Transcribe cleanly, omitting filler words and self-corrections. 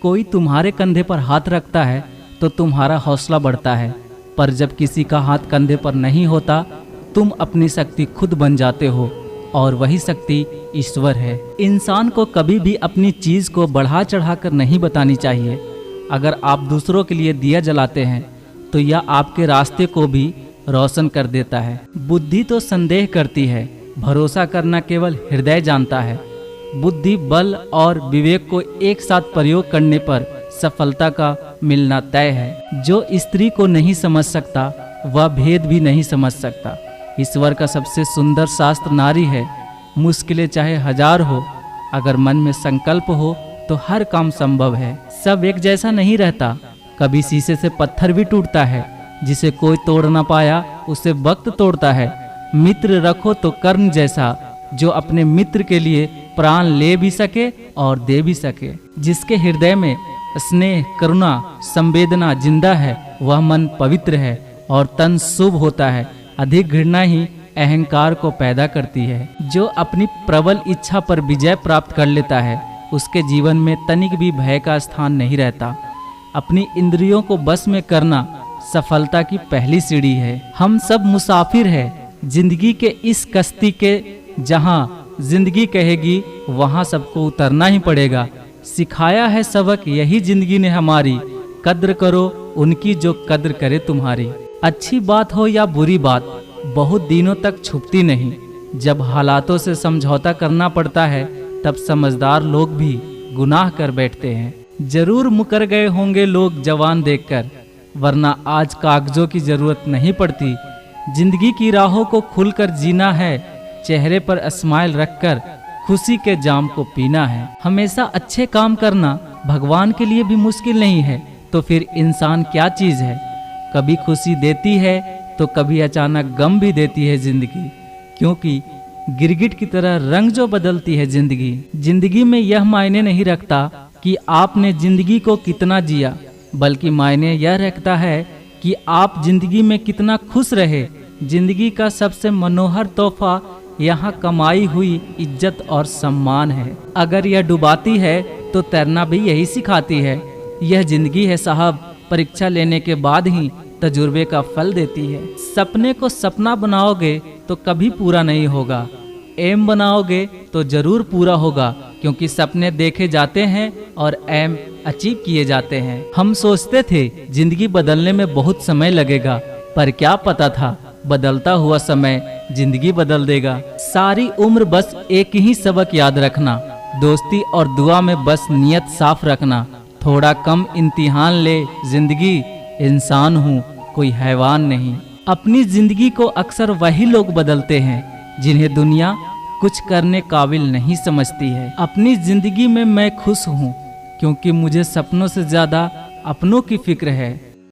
कोई तुम्हारे कंधे पर हाथ रखता है तो तुम्हारा हौसला बढ़ता है, पर जब किसी का हाथ कंधे पर नहीं होता तुम अपनी शक्ति खुद बन जाते हो, और वही शक्ति ईश्वर है। इंसान को कभी भी अपनी चीज़ को बढ़ा चढ़ा कर नहीं बतानी चाहिए। अगर आप दूसरों के लिए दिया जलाते हैं तो यह आपके रास्ते को भी रोशन कर देता है। बुद्धि तो संदेह करती है, भरोसा करना केवल हृदय जानता है। बुद्धि, बल और विवेक को एक साथ प्रयोग करने पर सफलता का मिलना तय है। जो स्त्री को नहीं समझ सकता वह भेद भी नहीं समझ सकता। ईश्वर का सबसे सुंदर शास्त्र नारी है। मुश्किलें चाहे हजार हो, अगर मन में संकल्प हो तो हर काम संभव है। सब एक जैसा नहीं रहता, कभी शीशे से पत्थर भी टूटता है। जिसे कोई तोड़ ना पाया उसे वक्त तोड़ता है। मित्र रखो तो कर्ण जैसा, जो अपने मित्र के लिए प्राण ले भी सके और दे भी सके। जिसके हृदय में स्नेह, करुणा, संवेदना जिंदा है वह मन पवित्र है और तन शुभ होता है। अधिक घृणा ही अहंकार को पैदा करती है। जो अपनी प्रबल इच्छा पर विजय प्राप्त कर लेता है उसके जीवन में तनिक भी भय का स्थान नहीं रहता। अपनी इंद्रियों को बस में करना सफलता की पहली सीढ़ी है। हम सब मुसाफिर हैं जिंदगी के इस कश्ती के, जहाँ जिंदगी कहेगी वहाँ सबको उतरना ही पड़ेगा। सिखाया है सबक यही जिंदगी ने हमारी, कद्र करो उनकी जो कद्र करे तुम्हारी। अच्छी बात हो या बुरी बात बहुत दिनों तक छुपती नहीं। जब हालातों से समझौता करना पड़ता है तब समझदार लोग भी गुनाह कर बैठते हैं। जरूर मुकर गए होंगे लोग जवान देखकर, वरना आज कागजों की जरूरत नहीं पड़ती। जिंदगी की राहों को खुलकर जीना है, चेहरे पर स्माइल रखकर खुशी के जाम को पीना है। हमेशा अच्छे काम करना भगवान के लिए भी मुश्किल नहीं है, तो फिर इंसान क्या चीज है। कभी खुशी देती है तो कभी अचानक गम भी देती है जिंदगी, क्योंकि गिरगिट की तरह रंग जो बदलती है जिंदगी। जिंदगी में यह मायने नहीं रखता कि आपने जिंदगी को कितना जिया, बल्कि मायने यह रखता है कि आप जिंदगी में कितना खुश रहे। जिंदगी का सबसे मनोहर तोहफा यहाँ कमाई हुई इज्जत और सम्मान है। अगर यह डुबाती है तो तैरना भी यही सिखाती है। यह जिंदगी है साहब, परीक्षा लेने के बाद ही तजुर्बे का फल देती है। सपने को सपना बनाओगे तो कभी पूरा नहीं होगा, एम बनाओगे तो जरूर पूरा होगा, क्योंकि सपने देखे जाते हैं और एम अचीव किए जाते हैं। हम सोचते थे जिंदगी बदलने में बहुत समय लगेगा, पर क्या पता था बदलता हुआ समय जिंदगी बदल देगा। सारी उम्र बस एक ही सबक याद रखना, दोस्ती और दुआ में बस नियत साफ रखना। थोड़ा कम इम्तिहान ले जिंदगी, इंसान हूँ कोई हैवान नहीं। अपनी जिंदगी को अक्सर वही लोग बदलते हैं जिन्हें दुनिया कुछ करने काबिल नहीं समझती है। अपनी जिंदगी में मैं खुश हूँ क्योंकि मुझे सपनों से ज्यादा अपनों की फिक्र है।